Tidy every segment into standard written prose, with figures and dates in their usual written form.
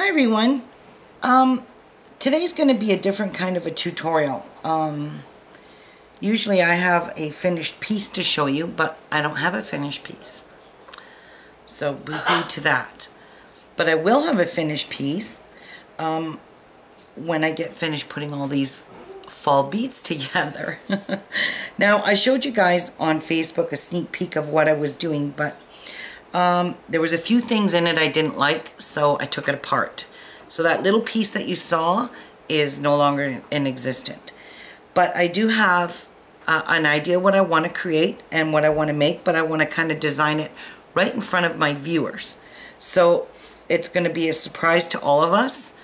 Hi everyone. Today's going to be a different kind of a tutorial. Usually I have a finished piece to show you, but I don't have a finished piece. So boo-hoo to that. But I will have a finished piece when I get finished putting all these fall beads together. Now, I showed you guys on Facebook a sneak peek of what I was doing, but there was a few things in it I didn't like, so I took it apart. So that little piece that you saw is no longer in existence. But I do have an idea what I want to create and what I want to make, but I want to kind of design it right in front of my viewers. So it's going to be a surprise to all of us.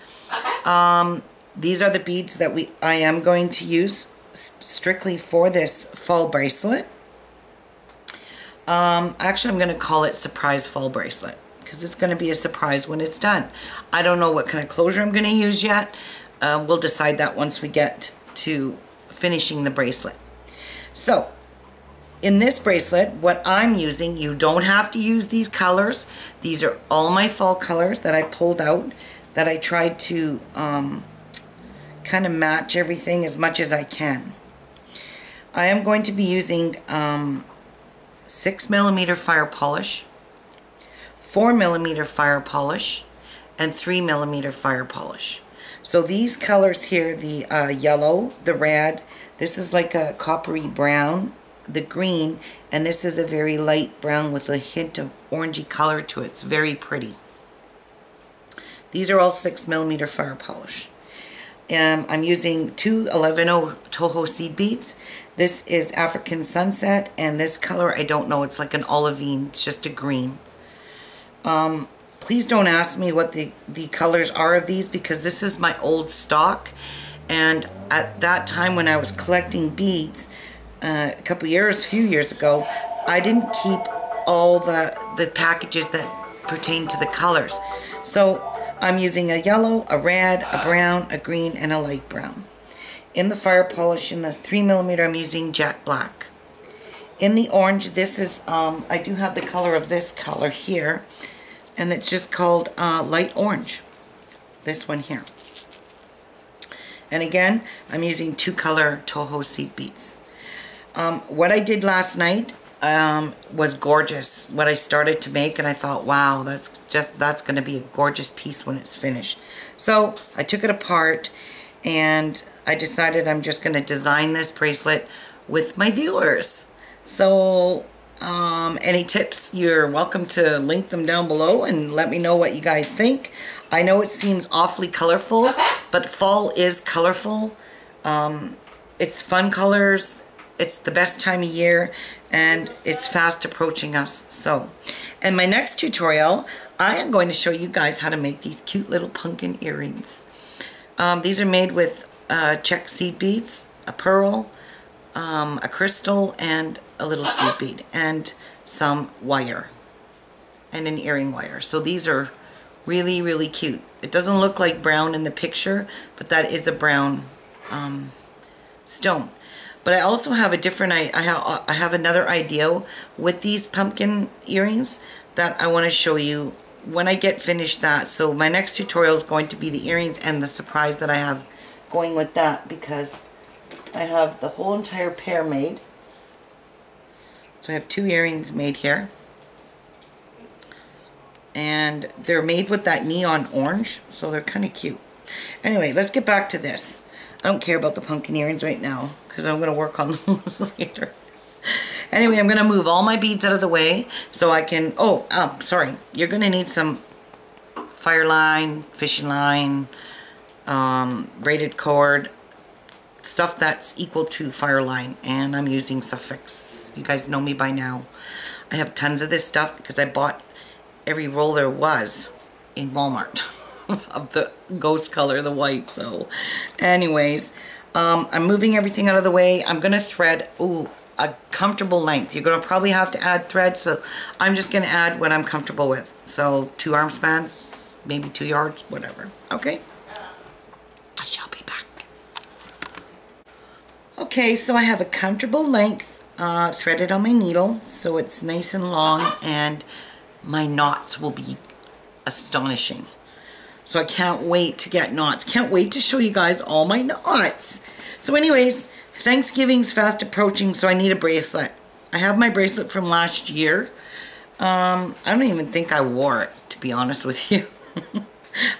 These are the beads that I am going to use strictly for this fall bracelet. Actually, I'm going to call it Surprise Fall Bracelet because it's going to be a surprise when it's done. I don't know what kind of closure I'm going to use yet. We'll decide that once we get to finishing the bracelet. So, in this bracelet, what I'm using, you don't have to use these colors. These are all my fall colors that I pulled out, that I tried to kind of match everything as much as I can. I am going to be using 6mm fire polish, 4mm fire polish, and 3mm fire polish. So these colors here, the yellow, the red, this is like a coppery brown, the green, and this is a very light brown with a hint of orangey color to it. It's very pretty. These are all 6mm fire polish. I'm using two 11-0 Toho seed beads. This is African Sunset, and this color, I don't know, it's like an olivine, it's just a green. Please don't ask me what the colors are of these, because this is my old stock, and at that time when I was collecting beads, a few years ago, I didn't keep all the packages that pertain to the colors. So I'm using a yellow, a red, a brown, a green, and a light brown. In the fire polish, in the 3mm, I'm using jet black. In the orange, this is, I do have the color of this color here, and it's just called light orange. This one here. And again, I'm using two color Toho seed beads. What I did last night was gorgeous. What I started to make, and I thought, wow, that's going to be a gorgeous piece when it's finished. So I took it apart, and I decided I'm just going to design this bracelet with my viewers. So any tips, you're welcome to link them down below and let me know what you guys think. I know it seems awfully colorful, but fall is colorful. It's fun colors. It's the best time of year, and it's fast approaching us. So, in my next tutorial, I am going to show you guys how to make these cute little pumpkin earrings. These are made with check seed beads, a pearl, a crystal, and a little seed bead, and some wire, and an earring wire. So these are really, really cute. It doesn't look like brown in the picture, but that is a brown stone. But I also have a different, I have another idea with these pumpkin earrings that I want to show you when I get finished that. So my next tutorial is going to be the earrings and the surprise that I have going with that, because I have the whole entire pair made. So I have two earrings made here. And they're made with that neon orange, so they're kind of cute. Anyway, let's get back to this. I don't care about the pumpkin earrings right now, because I'm going to work on those later. Anyway, I'm going to move all my beads out of the way so I can, sorry, you're going to need some Fireline, fishing line, braided cord, stuff that's equal to Fireline, and I'm using Suffix. You guys know me by now. I have tons of this stuff because I bought every roll there was in Walmart of the ghost color, the white. So anyways, I'm moving everything out of the way. I'm going to thread a comfortable length. You're going to probably have to add thread, so I'm just going to add what I'm comfortable with. So 2 arm spans, maybe 2 yards, whatever. Okay, I shall be back. Okay, so I have a comfortable length threaded on my needle, so it's nice and long, and my knots will be astonishing. So I can't wait to get knots. Can't wait to show you guys all my knots. So anyways, Thanksgiving's fast approaching, so I need a bracelet. I have my bracelet from last year. I don't even think I wore it, to be honest with you.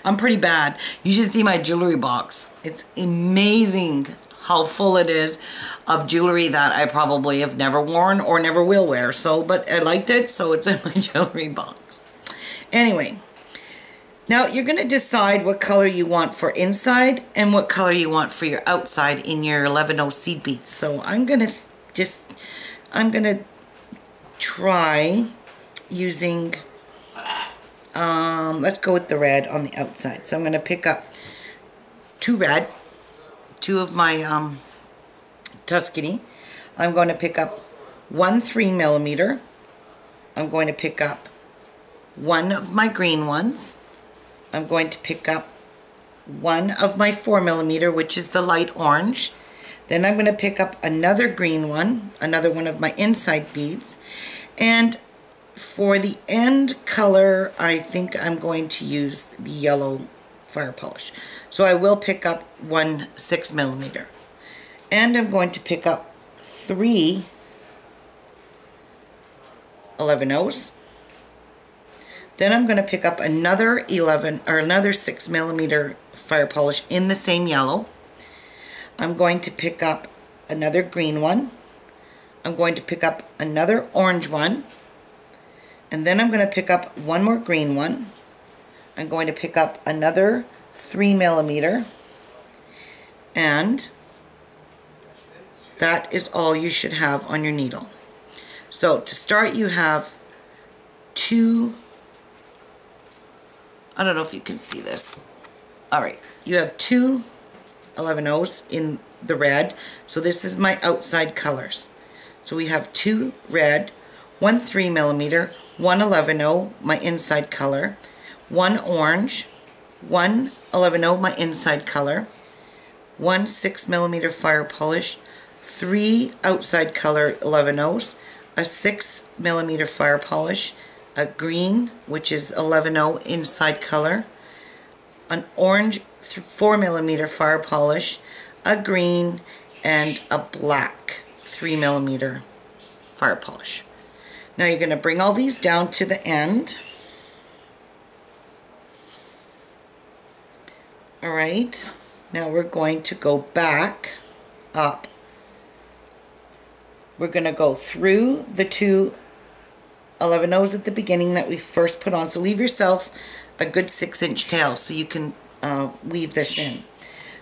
I'm pretty bad. You should see my jewelry box. It's amazing how full it is of jewelry that I probably have never worn or never will wear. So, but I liked it, so it's in my jewelry box. Anyway, now you're going to decide what color you want for inside and what color you want for your outside in your 11-0 seed beads. So I'm going to try using, let's go with the red on the outside. So I'm going to pick up two red, two of my Tuscany. I'm going to pick up one 3mm. I'm going to pick up one of my green ones. I'm going to pick up one of my 4mm, which is the light orange. Then I'm going to pick up another green one, another one of my inside beads. And for the end color, I think I'm going to use the yellow fire polish. So I will pick up one 6mm. And I'm going to pick up 3 11-0s. Then I'm going to pick up another 6mm fire polish in the same yellow. I'm going to pick up another green one. I'm going to pick up another orange one. And then I'm going to pick up one more green one. I'm going to pick up another 3mm. And that is all you should have on your needle. So to start, you have two, I don't know if you can see this. Alright, you have two 11-0s in the red. So this is my outside colors. So we have two red, one 3mm, one 11-0, my inside color, one orange, one 11-0, my inside color, one 6mm fire polish, 3 outside color 11-0s, a 6mm fire polish, a green, which is 11-0 inside color, an orange 4mm fire polish, a green, and a black 3mm fire polish. Now you're going to bring all these down to the end. Alright, now we're going to go back up. We're going to go through the two 11-0s at the beginning that we first put on. So leave yourself a good 6-inch tail so you can weave this in.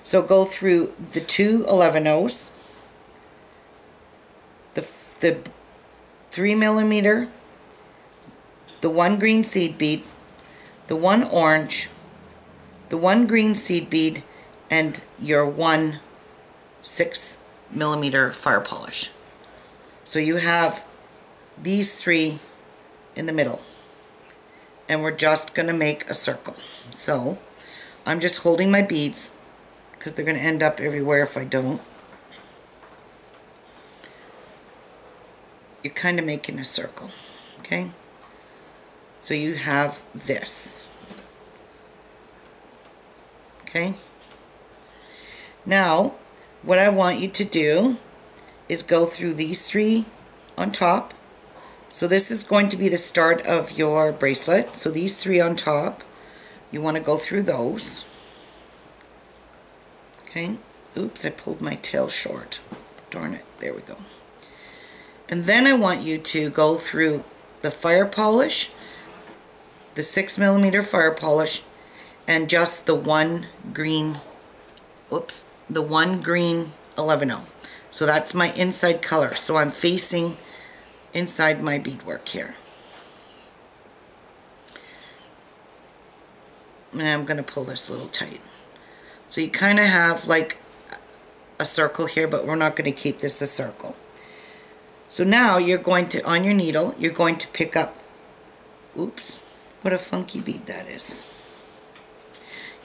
So go through the two 11-0s, the 3mm, the one green seed bead, the one orange, the one green seed bead, and your one 6mm fire polish. So you have these three in the middle, and we're just going to make a circle. So I'm just holding my beads because they're going to end up everywhere if I don't. You're kind of making a circle, okay? So you have this, okay? Now what I want you to do is go through these three on top. So this is going to be the start of your bracelet. So these three on top, you want to go through those. Okay. Oops, I pulled my tail short. Darn it. There we go. And then I want you to go through the fire polish, the 6mm fire polish, and just the one green, whoops, the one green 11-0. So that's my inside color. So I'm facing inside my beadwork here. And I'm going to pull this a little tight. So you kind of have like a circle here, but we're not going to keep this a circle. So now you're going to, on your needle, you're going to pick up, oops, what a funky bead that is.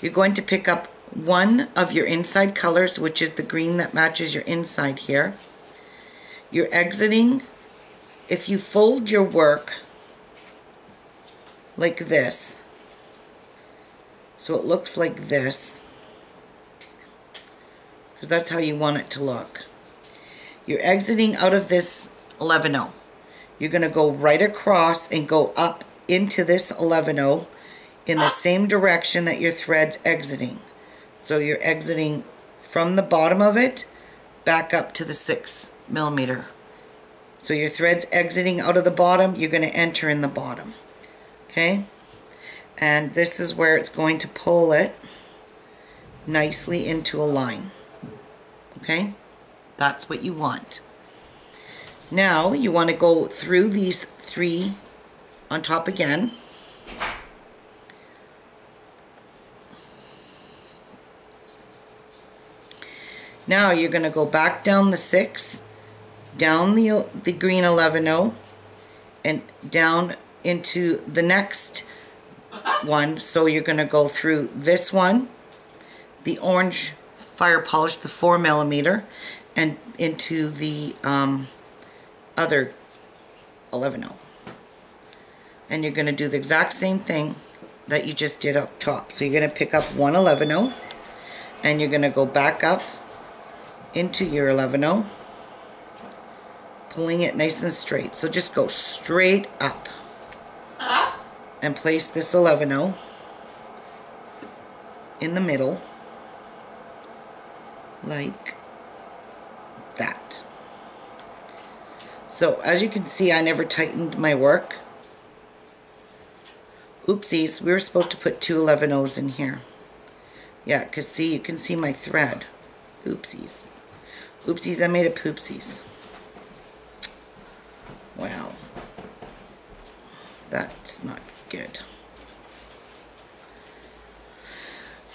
You're going to pick up one of your inside colors, which is the green that matches your inside here. You're exiting. If you fold your work like this, so it looks like this, because that's how you want it to look. You're exiting out of this 11-0. You're going to go right across and go up into this 11-0 in the same direction that your thread's exiting. So you're exiting from the bottom of it back up to the 6mm. So your thread's exiting out of the bottom, you're going to enter in the bottom. Okay? And this is where it's going to pull it nicely into a line. Okay? That's what you want. Now you want to go through these 3 on top again. Now you're going to go back down the 6, down the green 11-0, and down into the next one. So you're going to go through this one, the orange Firepolish, the 4mm, and into the other 11-0. And you're going to do the exact same thing that you just did up top. So you're going to pick up one 11-0, and you're going to go back up into your 11-0, pulling it nice and straight. So just go straight up and place this 11-0 in the middle like that. So as you can see, I never tightened my work. Oopsies, we were supposed to put 2 11-0s in here. Yeah, because see, you can see my thread. Oopsies. Oopsies, I made a poopsies. Wow. That's not good.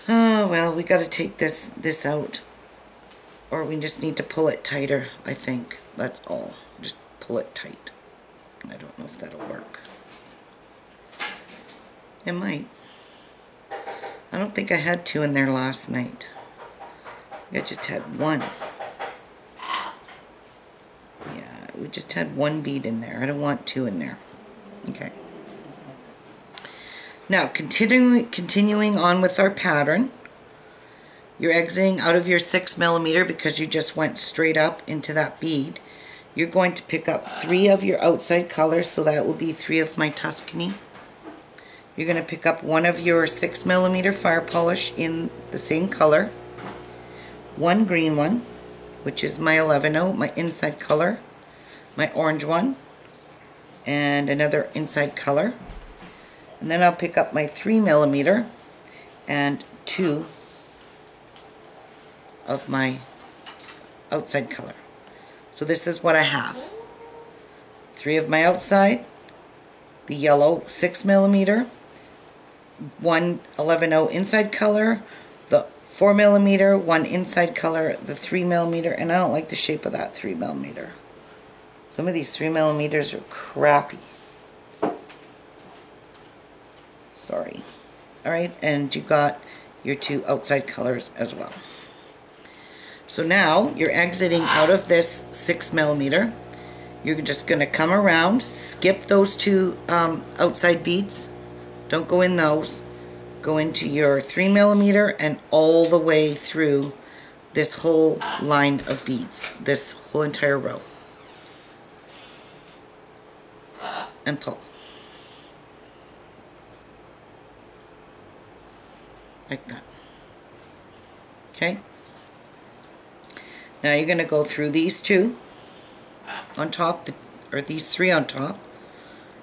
Oh, well, we got to take this out. Or we just need to pull it tighter, I think. That's all. Just pull it tight. I don't know if that'll work. It might. I don't think I had 2 in there last night. I just had 1. Yeah, we just had 1 bead in there. I don't want 2 in there. Okay. Now, continuing on with our pattern, you're exiting out of your 6mm because you just went straight up into that bead. You're going to pick up 3 of your outside colors, so that will be 3 of my Tuscany. You're going to pick up 1 of your 6mm Firepolish in the same color, 1 green one, which is my 11-0, my inside color, my orange one, and another inside color. And then I'll pick up my 3mm and 2 of my outside color. So this is what I have. 3 of my outside, the yellow 6mm, 1 11-0 inside color, the 4mm, 1 inside color, the 3mm, and I don't like the shape of that 3mm. Some of these 3mm are crappy. Sorry. Alright, and you got your 2 outside colors as well. So now you're exiting out of this 6mm. You're just going to come around, skip those 2 outside beads. Don't go in those. Go into your 3mm and all the way through this whole line of beads, this whole entire row. And pull. Like that. Okay? Now you're going to go through these 2 on top, or these 3 on top,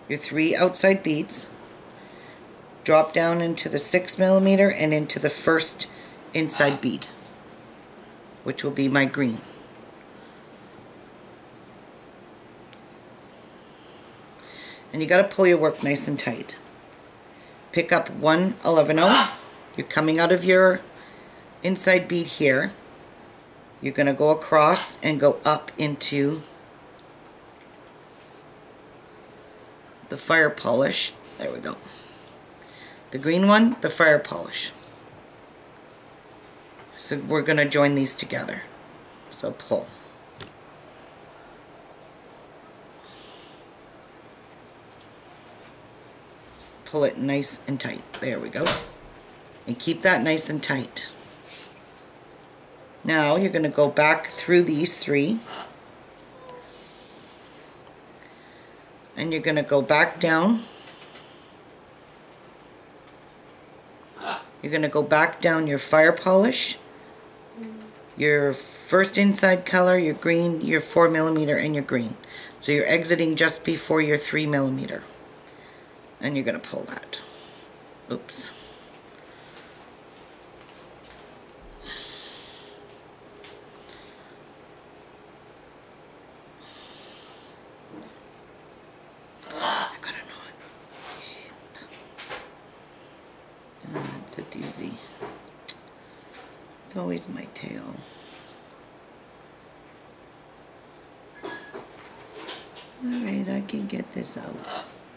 your 3 outside beads, drop down into the 6mm and into the first inside bead, which will be my green. And you got to pull your work nice and tight. Pick up 1 11-0. You're coming out of your inside bead here. You're going to go across and go up into the Firepolish. There we go. The green one, the Firepolish. So we're going to join these together. So pull. Pull it nice and tight. There we go. And keep that nice and tight. Now you're going to go back through these 3. And you're going to go back down. You're going to go back down your fire polish, your first inside color, your green, your 4mm, and your green. So you're exiting just before your 3mm. And you're going to pull that. Oops. I got a knot. It's a doozy. It's always my tail. Alright, I can get this out.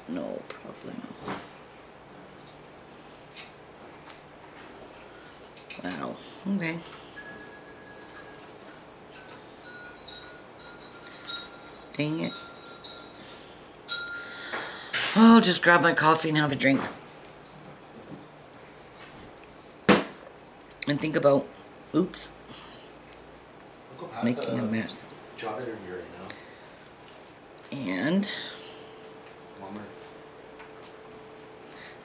No problem. Wow, okay. Dang it. I'll just grab my coffee and have a drink. And think about, oops, making a mess. Job interview right now. And Mama.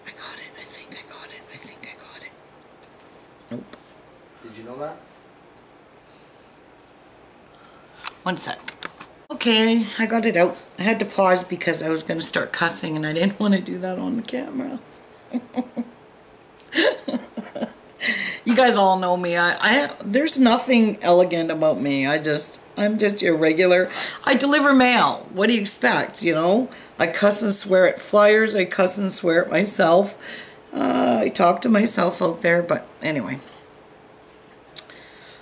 I got it. I think I got it. I think I got it. Nope. Did you know that? One sec. Okay, I got it out. I had to pause because I was going to start cussing and I didn't want to do that on the camera. You guys all know me. There's nothing elegant about me. I'm just irregular. I deliver mail. What do you expect, you know? I cuss and swear at flyers. I cuss and swear at myself. I talk to myself out there, but anyway.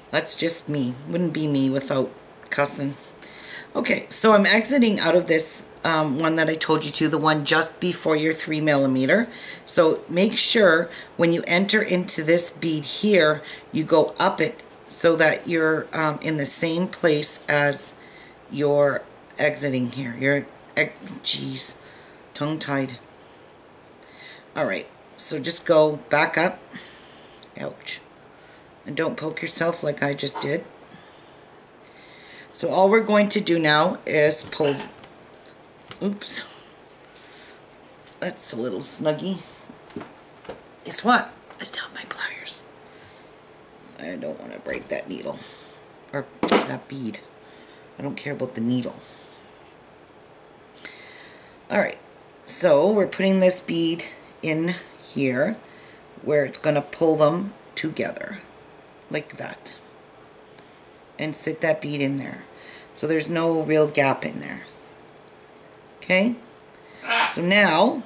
That's just me. Wouldn't be me without cussing. Okay, so I'm exiting out of this one that I told you to, the one just before your 3mm. So make sure when you enter into this bead here, you go up it so that you're in the same place as you're exiting here. Geez, tongue-tied. Alright, so just go back up. Ouch. And don't poke yourself like I just did. So all we're going to do now is pull, oops, that's a little snuggy. Guess what? I still have my pliers. I don't want to break that needle, or that bead. I don't care about the needle. Alright, so we're putting this bead in here where it's going to pull them together, like that. And sit that bead in there. So there's no real gap in there. Okay? So now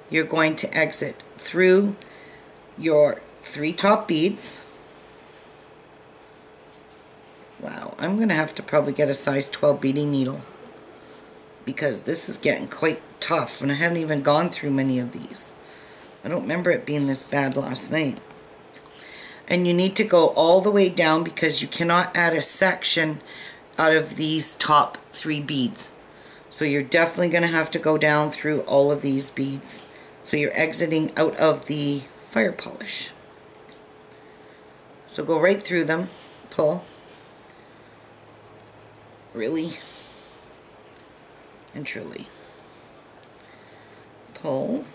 you're going to exit through your 3 top beads. Wow, I'm going to have to probably get a size 12 beading needle because this is getting quite tough and I haven't even gone through many of these. I don't remember it being this bad last night. And you need to go all the way down because you cannot add a section out of these top 3 beads. So you're definitely going to have to go down through all of these beads. So you're exiting out of the fire polish. So go right through them, pull, really and truly. Pull.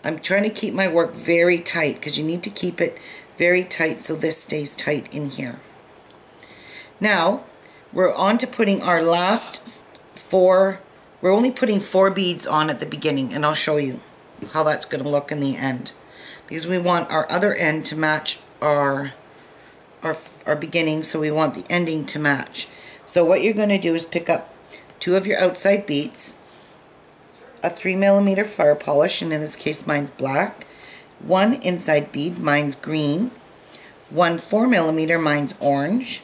I'm trying to keep my work very tight because you need to keep it very tight so this stays tight in here. Now, we're on to putting our last 4, we're only putting 4 beads on at the beginning, and I'll show you how that's going to look in the end. Because we want our other end to match our beginning, so we want the ending to match. So what you're going to do is pick up 2 of your outside beads, a 3mm fire polish, and in this case mine's black, 1 inside bead, mine's green, 1 4mm, mine's orange,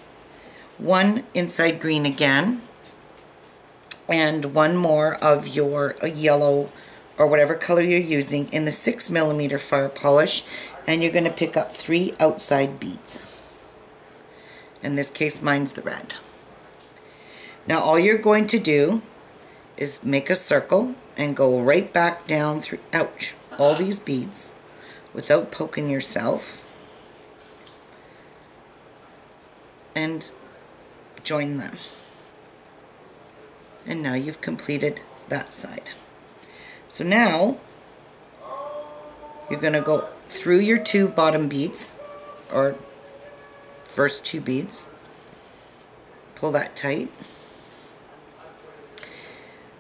1 inside green again, and 1 more of your yellow or whatever color you're using in the 6mm fire polish, and you're going to pick up 3 outside beads. In this case mine's the red. Now all you're going to do is make a circle and go right back down through, ouch, all these beads, without poking yourself and join them. And now you've completed that side. So now you're going to go through your 2 bottom beads, or first 2 beads. Pull that tight.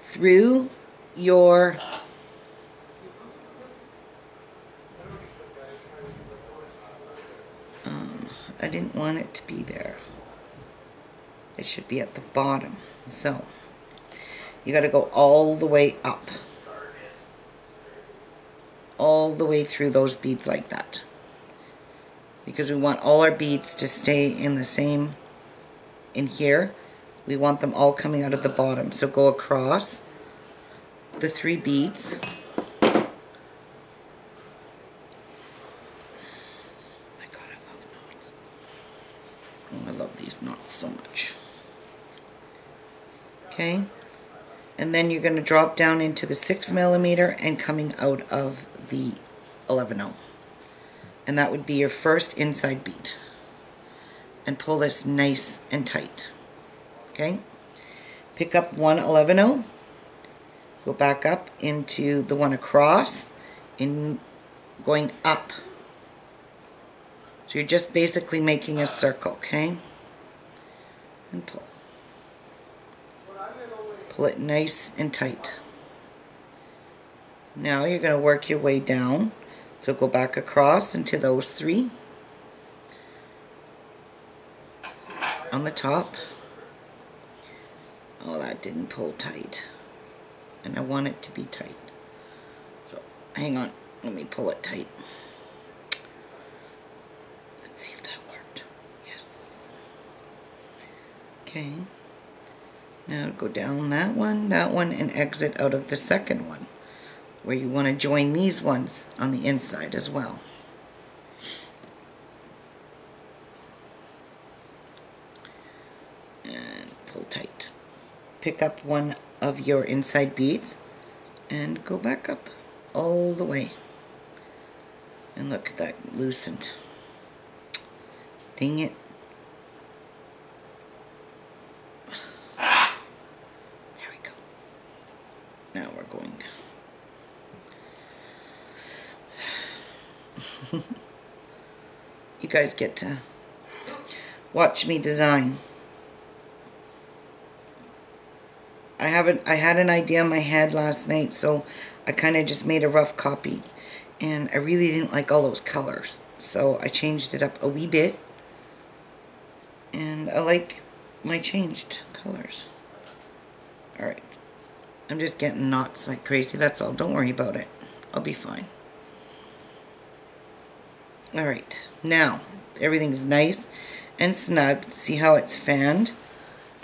Through your I didn't want it to be there. It should be at the bottom. So you got to go all the way up. All the way through those beads like that. Because we want all our beads to stay in the same, in here. We want them all coming out of the bottom. So go across the 3 beads. Oh my God, I love knots. Oh, I love these knots so much. Okay. And then you're going to drop down into the 6mm and coming out of the 11/0. And that would be your first inside bead. And pull this nice and tight. Okay? Pick up one 11/0. Go back up into the one across, in going up. So you're just basically making a circle, okay? And pull. Pull it nice and tight. Now you're going to work your way down. So go back across into those 3 on the top. Oh, that didn't pull tight. And I want it to be tight. So hang on, let me pull it tight. Let's see if that worked. Yes. Okay. Now go down that one, and exit out of the second one, where you want to join these ones on the inside as well. And pull tight. Pick up one of your inside beads and go back up all the way. And look at that, loosened. Dang it. There we go. Now we're going. You guys get to watch me design. I had an idea in my head last night, so I kind of just made a rough copy, and I really didn't like all those colors, so I changed it up a wee bit, and I like my changed colors. Alright, I'm just getting knots like crazy, that's all. Don't worry about it, I'll be fine. Alright, now everything's nice and snug. See how it's fanned?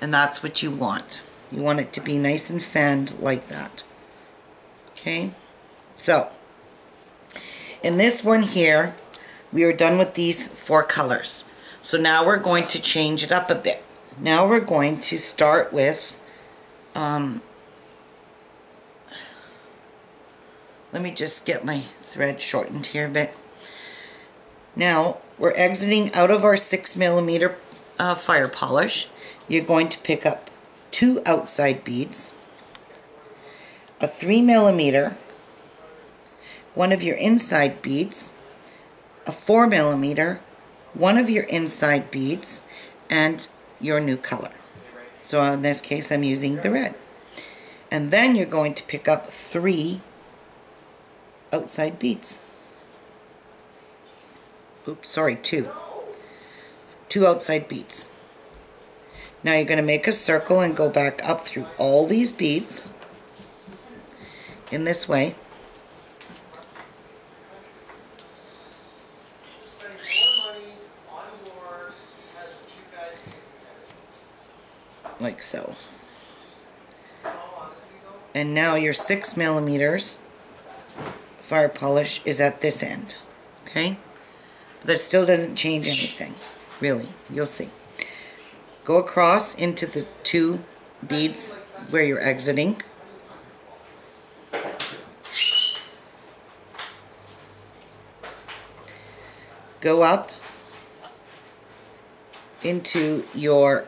And that's what you want. You want it to be nice and fanned like that. Okay? So, in this one here, we are done with these 4 colors. So now we're going to change it up a bit. Now we're going to start with, let me just get my thread shortened here a bit. Now, we're exiting out of our 6mm fire polish. You're going to pick up 2 outside beads, a 3mm, one of your inside beads, a 4mm, one of your inside beads, and your new color. So in this case, I'm using the red. And then you're going to pick up 3 outside beads. Oops, sorry, 2. 2 outside beads. Now you're going to make a circle and go back up through all these beads in this way. Like so. And now your 6mm fire polish is at this end. Okay? But that still doesn't change anything. Really. You'll see. Go across into the 2 beads where you're exiting. go up into your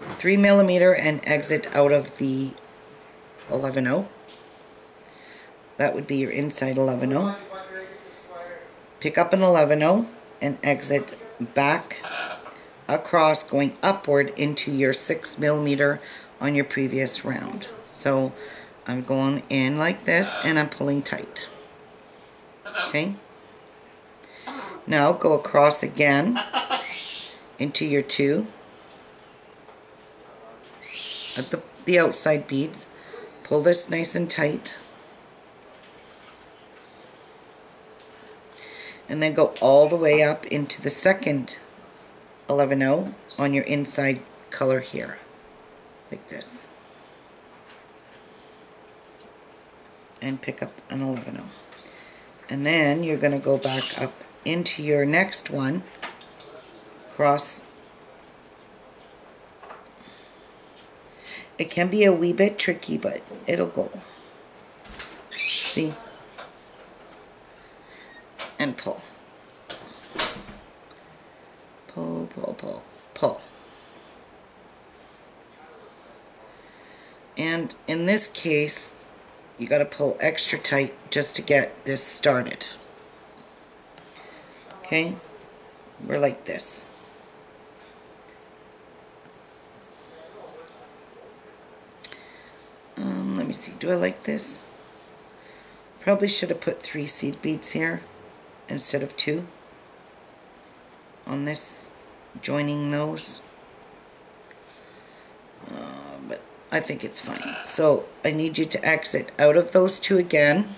3mm and exit out of the 11-0. That would be your inside 11-0. Pick up an 11-0 and exit back across, going upward into your 6mm on your previous round. So I'm going in like this and I'm pulling tight. Okay. Now go across again into your 2 at the outside beads. Pull this nice and tight. And then go all the way up into the second 11-0 on your inside color here, like this. And pick up an 11-0. And then you're going to go back up into your next one, cross. It can be a wee bit tricky, but it'll go. See? And pull. Pull, pull, pull, pull. And in this case, you got to pull extra tight just to get this started. Okay? We're like this. Let me see. Do I like this? Probably should have put 3 seed beads here instead of 2 on this, joining those. But I think it's fine. So I need you to exit out of those 2 again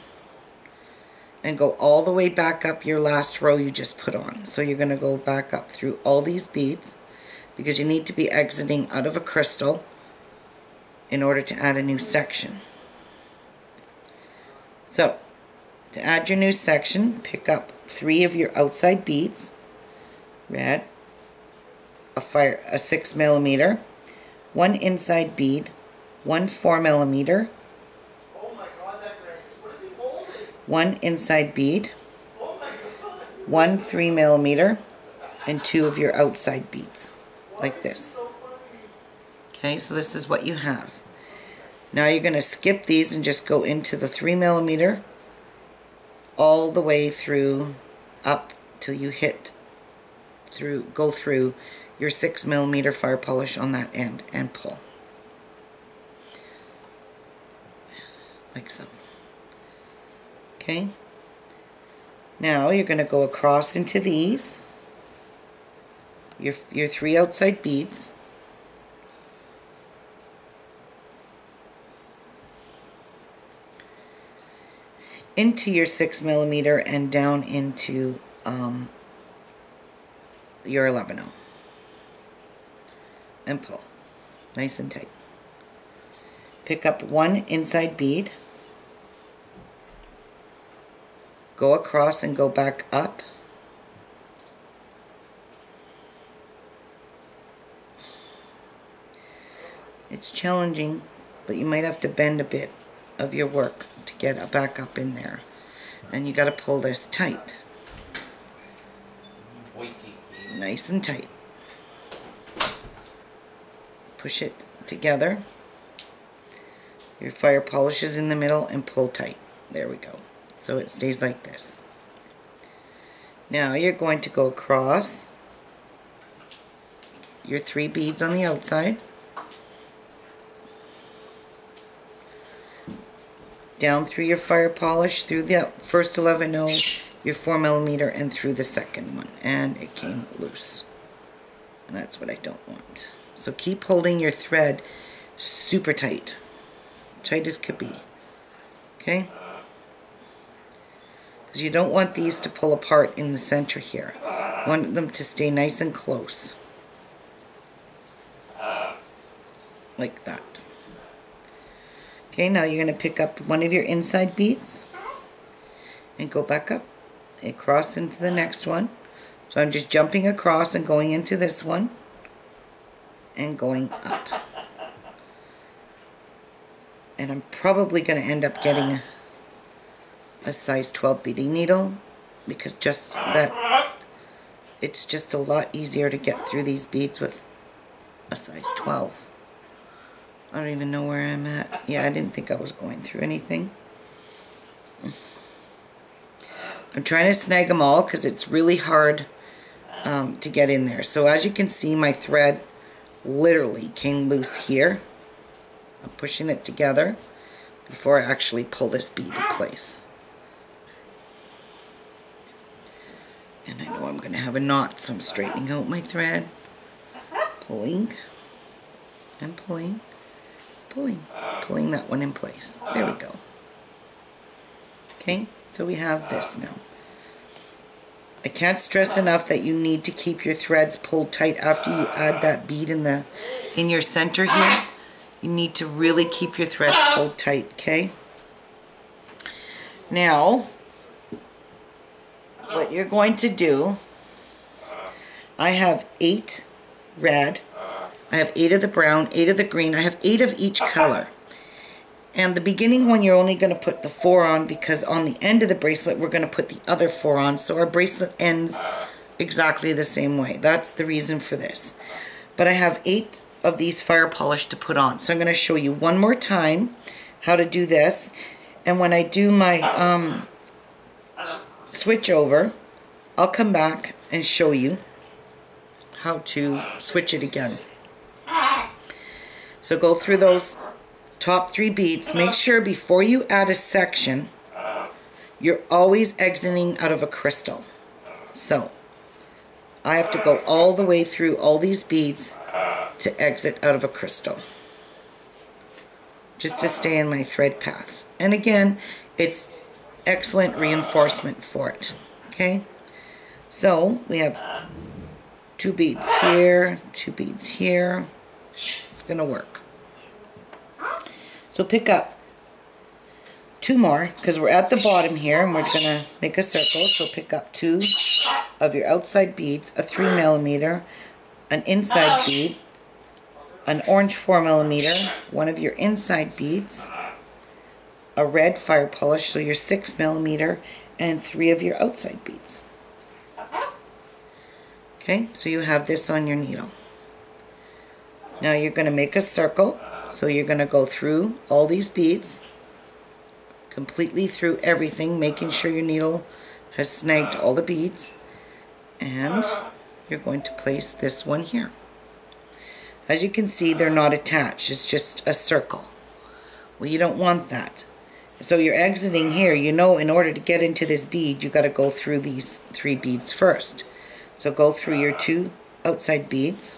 and go all the way back up your last row you just put on. So you're going to go back up through all these beads because you need to be exiting out of a crystal in order to add a new section. So to add your new section, pick up 3 of your outside beads, red, a 6mm, 1 inside bead, 1 4mm, 1 inside bead, 1 3mm, and 2 of your outside beads, like this. Okay, so this is what you have. Now you're going to skip these and just go into the 3mm all the way through up till you hit through, go through your 6mm fire polish on that end and pull. Like so. Okay. Now you're going to go across into these, your 3 outside beads. Into your 6mm and down into your 11-0 and pull nice and tight. Pick up 1 inside bead, go across and go back up, it's challenging, but you might have to bend a bit of your work to get it back up in there, and you got to pull this tight, nice and tight. Push it together, your fire polish is in the middle, and pull tight. There we go. So it stays like this. Now you're going to go across your 3 beads on the outside, down through your fire polish, through the first 11-0, your 4mm, and through the second one, and it came loose, and that's what I don't want. So keep holding your thread super tight, tight as could be, okay? Because you don't want these to pull apart in the center here. You want them to stay nice and close, like that. Okay, now you're going to pick up 1 of your inside beads and go back up and cross into the next one. So I'm just jumping across and going into this one and going up. And I'm probably going to end up getting a size 12 beading needle because just that it's just a lot easier to get through these beads with a size 12. I don't even know where I'm at. Yeah, I didn't think I was going through anything. I'm trying to snag them all because it's really hard to get in there. So as you can see, my thread literally came loose here. I'm pushing it together before I actually pull this bead in place. And I know I'm going to have a knot, so I'm straightening out my thread, pulling and pulling, pulling that one in place. There we go. Okay, so we have this now. I can't stress enough that you need to keep your threads pulled tight after you add that bead in your center here. You need to really keep your threads pulled tight, okay? Now, what you're going to do, I have 8 red, I have 8 of the brown, 8 of the green, I have 8 of each color. And the beginning one you're only going to put the 4 on because on the end of the bracelet we're going to put the other 4 on, so our bracelet ends exactly the same way. That's the reason for this. But I have 8 of these fire polish to put on, so I'm going to show you one more time how to do this. And when I do my switch over, I'll come back and show you how to switch it again. So go through those top 3 beads. Make sure before you add a section, you're always exiting out of a crystal. So I have to go all the way through all these beads to exit out of a crystal, just to stay in my thread path. And again, it's excellent reinforcement for it. Okay, so we have 2 beads here, 2 beads here. It's gonna work. So pick up 2 more because we're at the bottom here and we're gonna make a circle. So pick up 2 of your outside beads, a 3mm, an inside bead, an orange 4mm, one of your inside beads, a red fire polish, so your 6mm, and 3 of your outside beads. Okay, so you have this on your needle. Now you're going to make a circle, so you're going to go through all these beads, completely through everything, making sure your needle has snagged all the beads, and you're going to place this one here. As you can see, they're not attached, it's just a circle. Well, you don't want that. So you're exiting here. You know, in order to get into this bead, you got to go through these 3 beads first. So go through your 2 outside beads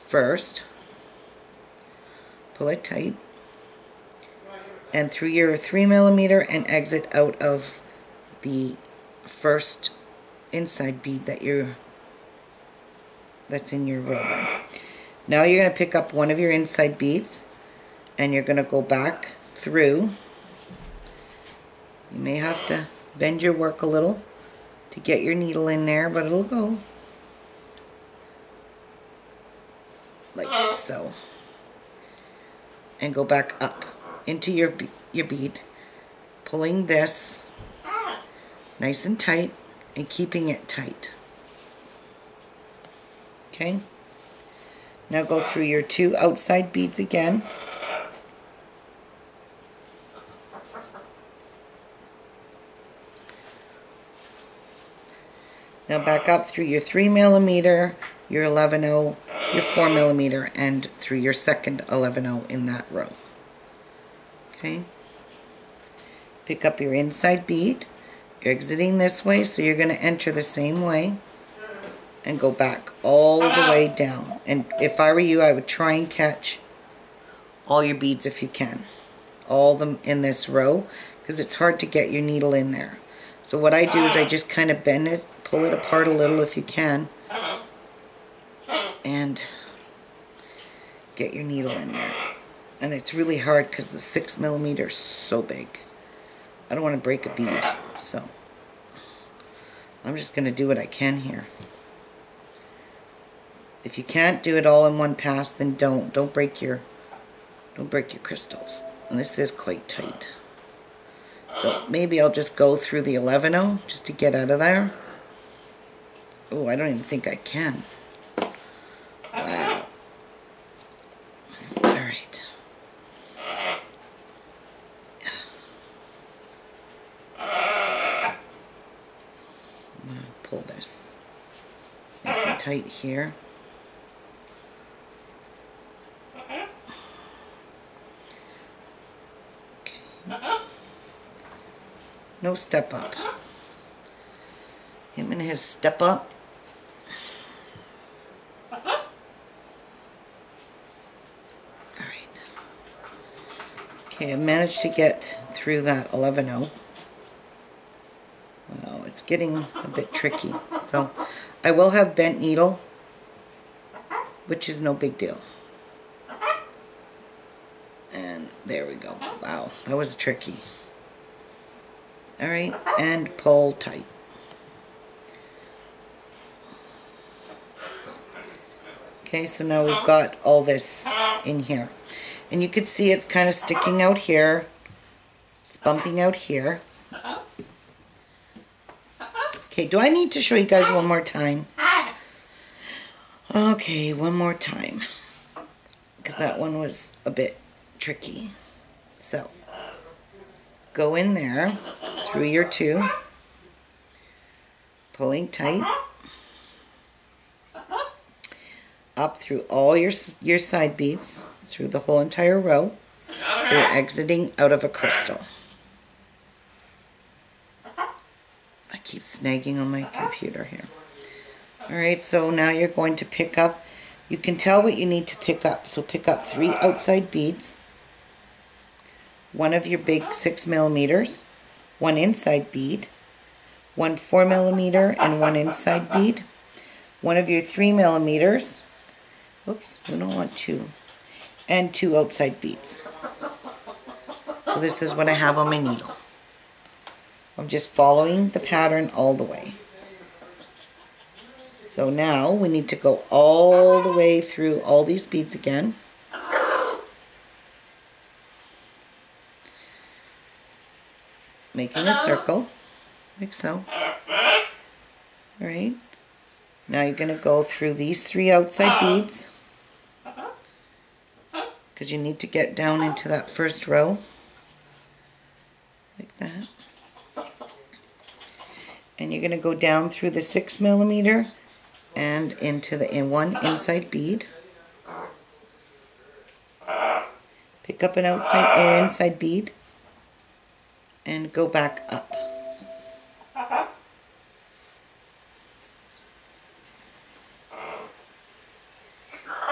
first, pull it tight, and through your 3mm and exit out of the first inside bead that's in your row there. Now you're going to pick up one of your inside beads and you're going to go back through. You may have to bend your work a little to get your needle in there, but it'll go like so, and go back up into your bead, pulling this nice and tight and keeping it tight. Okay, now go through your 2 outside beads again, now back up through your 3mm, your 11/0, your 4mm, and through your second 11/0 in that row. Okay, pick up your inside bead, you're exiting this way, so you're going to enter the same way and go back all the way down. And if I were you, I would try and catch all your beads if you can, all of them in this row, because it's hard to get your needle in there. So what I do is I just kind of bend it, pull it apart a little if you can, and get your needle in there. And it's really hard because the 6mm is so big. I don't want to break a bead, so I'm just going to do what I can here. If you can't do it all in one pass, then don't break your crystals. And this is quite tight. So maybe I'll just go through the 11/0 just to get out of there. Oh, I don't even think I can. Wow. All right. I'm gonna pull this nice and tight here. Okay. No step up. Him and his step up. Okay, I managed to get through that 11-0. Well, it's getting a bit tricky. So I will have bent needle, which is no big deal. And there we go. Wow, that was tricky. Alright, and pull tight. Okay, so now we've got all this in here. And you can see it's kind of sticking out here. It's bumping out here. Okay, do I need to show you guys one more time? Okay, one more time. Because that one was a bit tricky. So, go in there through your two. Pulling tight. Up through all your side beads. Through the whole entire row, so you're exiting out of a crystal. I keep snagging on my computer here. Alright, so now you're going to pick up, you can tell what you need to pick up, so pick up 3 outside beads, one of your big 6mm, one inside bead, one 4mm and one inside bead, one of your 3mm, oops, we don't want 2. And 2 outside beads. So this is what I have on my needle. I'm just following the pattern all the way. So now we need to go all the way through all these beads again. Making a circle, like so. Alright. Now you're going to go through these 3 outside beads. Because you need to get down into that first row, like that. And you're going to go down through the 6mm and into the one inside bead. Pick up an outside or inside bead and go back up.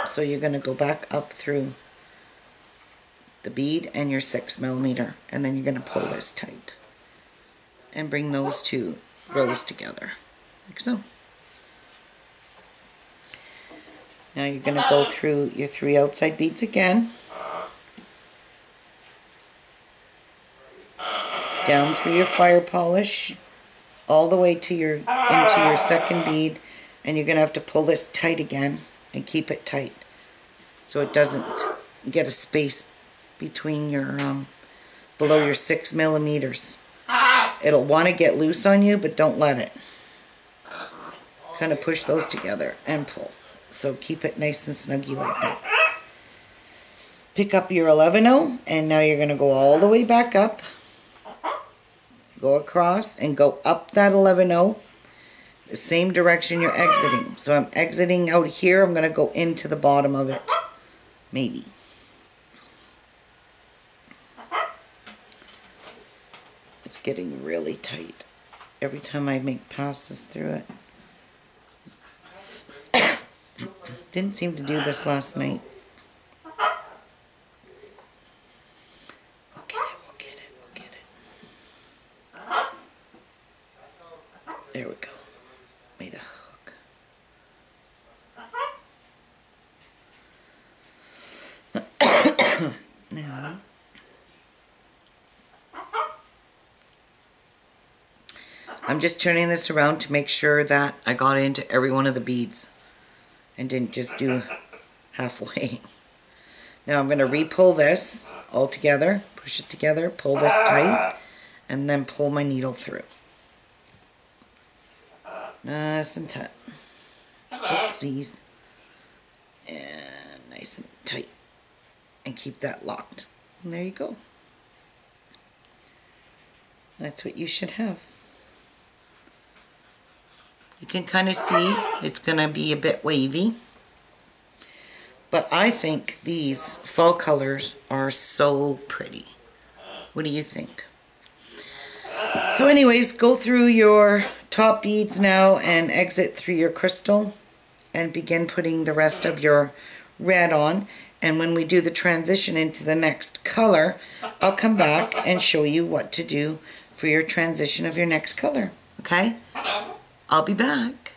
So you're going to go back up through the bead and your 6mm, and then you're going to pull this tight and bring those 2 rows together, like so. Now you're going to go through your 3 outside beads again, down through your fire polish, all the way to your into your second bead, and you're going to have to pull this tight again and keep it tight so it doesn't get a space between your below your 6mm. It'll want to get loose on you, but don't let it. Kind of push those together and pull. So keep it nice and snuggy like that. Pick up your 11-0, and now you're going to go all the way back up. Go across and go up that 11-0. The same direction you're exiting. So I'm exiting out here. I'm going to go into the bottom of it. Maybe. It's getting really tight every time I make passes through it. Didn't seem to do this last night. We'll get it, we'll get it, we'll get it. There we go. Made a hook. Now, I'm just turning this around to make sure that I got into every one of the beads and didn't just do halfway. Now I'm going to re-pull this all together, push it together, pull this tight, and then pull my needle through. Nice and tight. please. And nice and tight. And keep that locked. And there you go. That's what you should have. You can kind of see it's going to be a bit wavy. But I think these fall colors are so pretty. What do you think? So anyways, go through your top beads now and exit through your crystal and begin putting the rest of your red on. And when we do the transition into the next color, I'll come back and show you what to do for your transition of your next color. Okay? I'll be back.